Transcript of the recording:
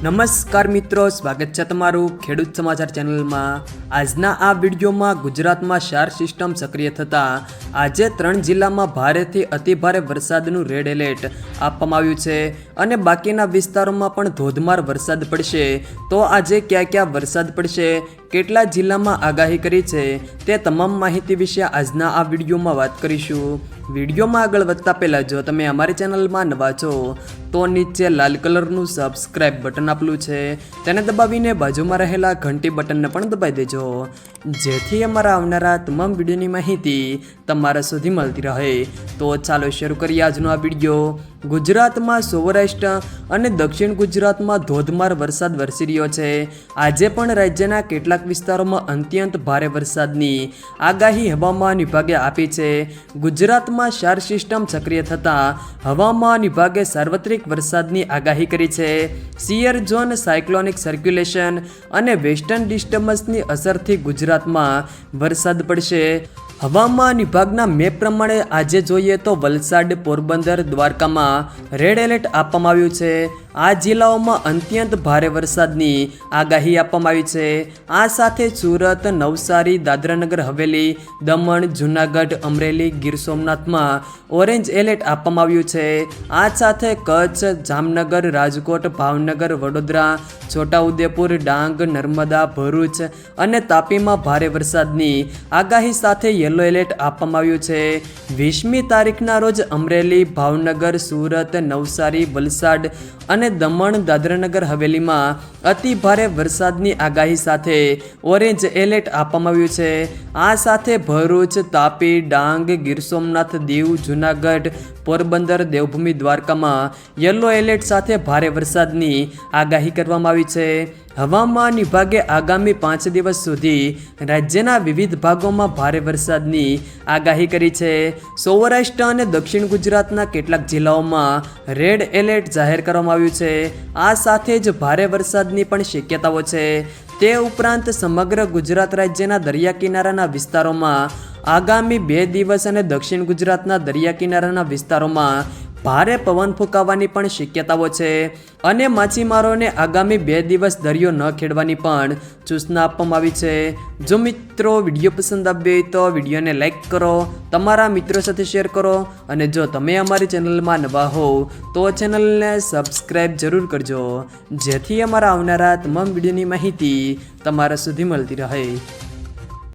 નમસ્કાર મિત્રો, સ્વાગત છે તમારું ખેડૂત સમાચાર ચેનલમાં। આજના આ વિડીયોમાં ગુજરાતમાં ક્ષાર સિસ્ટમ સક્રિય થતાં આજે 3 જિલ્લામાં ભારેથી અતિભારે વરસાદનું રેડ એલર્ટ આપવામાં આવ્યું છે અને બાકીના વિસ્તારોમાં પણ ધોધમાર વરસાદ પડશે। તો આજે ક્યાં ક્યાં વરસાદ પડશે, કેટલા જિલ્લામાં આગાહી કરી છે, તે તમામ માહિતી વિશે આજના આ વિડીયોમાં વાત કરીશું। વિડીયોમાં આગળ વધતા પહેલાં જો તમે અમારી ચેનલમાં નવા છો તો નીચે લાલ કલરનું સબસ્ક્રાઇબ બટન આપેલું છે, તેને દબાવીને બાજુમાં રહેલા ઘંટી બટનને પણ દબાવી દેજો, જેથી અમારા આવનારા તમામ વિડીયોની માહિતી તમારા સુધી મળતી રહે। તો ચાલો શરૂ કરીએ આજનો આ વિડીયો। ગુજરાતમાં સૌરાષ્ટ્ર અને દક્ષિણ ગુજરાતમાં ધોધમાર વરસાદ વરસી રહ્યો છે। આજે પણ રાજ્યના કેટલાક વિસ્તારોમાં અત્યંત ભારે વરસાદની આગાહી હવામાન વિભાગે આપી છે। ગુજરાતમાં ક્ષાર સિસ્ટમ સક્રિય થતાં હવામાન વિભાગે સાર્વત્રિક વરસાદની આગાહી કરી છે। સિયર ઝોન, સાયક્લોનિક સર્ક્યુલેશન અને વેસ્ટર્ન ડિસ્ટર્બન્સની અસરથી ગુજરાતમાં વરસાદ પડશે। હવામાન વિભાગના મેપ પ્રમાણે આજે જોઈએ તો વલસાડ, પોરબંદર, દ્વારકામાં રેડ એલર્ટ આપવામાં આવ્યું છે। આ જિલ્લાઓમાં અત્યંત ભારે વરસાદની આગાહી આપવામાં આવી છે। આ સાથે સુરત, નવસારી, દાદરાનગર હવેલી, દમણ, જૂનાગઢ, અમરેલી, ગીર સોમનાથમાં ઓરેન્જ એલર્ટ આપવામાં આવ્યું છે। આ સાથે કચ્છ, જામનગર, રાજકોટ, ભાવનગર, વડોદરા, છોટાઉદેપુર, ડાંગ, નર્મદા, ભરૂચ અને તાપીમાં ભારે વરસાદની આગાહી સાથે યલો એલર્ટ આપવામાં આવ્યું છે। 20મી તારીખના રોજ અમરેલી, ભાવનગર, સુરત, નવસારી, વલસાડ અને દમણ, દાદરાનગર હવેલીમાં અતિ ભારે વરસાદની આગાહી સાથે ઓરેન્જ એલર્ટ આપવામાં આવ્યું છે। આ સાથે ભરૂચ, તાપી, ડાંગ, ગીર સોમનાથ, દીવ, જૂનાગઢ, પોરબંદર, દેવભૂમિ, દ્વારકામાં યલો એલર્ટ સાથે ભારે વરસાદની આગાહી કરવામાં આવી છે। હવામાન વિભાગે આગામી 5 દિવસ સુધી રાજ્યના વિવિધ ભાગોમાં ભારે વરસાદની આગાહી કરી છે। સૌરાષ્ટ્ર અને દક્ષિણ ગુજરાતના કેટલાક જિલ્લાઓમાં રેડ એલર્ટ જાહેર કરવામાં આવ્યું છે। આ સાથે જ ભારે વરસાદની પણ શક્યતાઓ છે। તે ઉપરાંત સમગ્ર ગુજરાત રાજ્યના દરિયા કિનારાના વિસ્તારોમાં આગામી 2 દિવસ અને દક્ષિણ ગુજરાતના દરિયા કિનારાના વિસ્તારોમાં ભારે પવન ફૂંકાવાની પણ શક્યતાઓ છે અને માછીમારોને આગામી 2 દિવસ દરિયો ન ખેડવાની પણ સૂચના આપવામાં આવી છે। જો મિત્રો વિડીયો પસંદ આવ્યો હોય તો વિડીયોને લાઈક કરો, તમારા મિત્રો સાથે શેર કરો અને જો તમે અમારી ચેનલમાં નવા હોવ તો ચેનલને સબસ્ક્રાઈબ જરૂર કરજો, જેથી અમારા આવનારા તમામ વિડીયોની માહિતી તમારા સુધી મળતી રહે।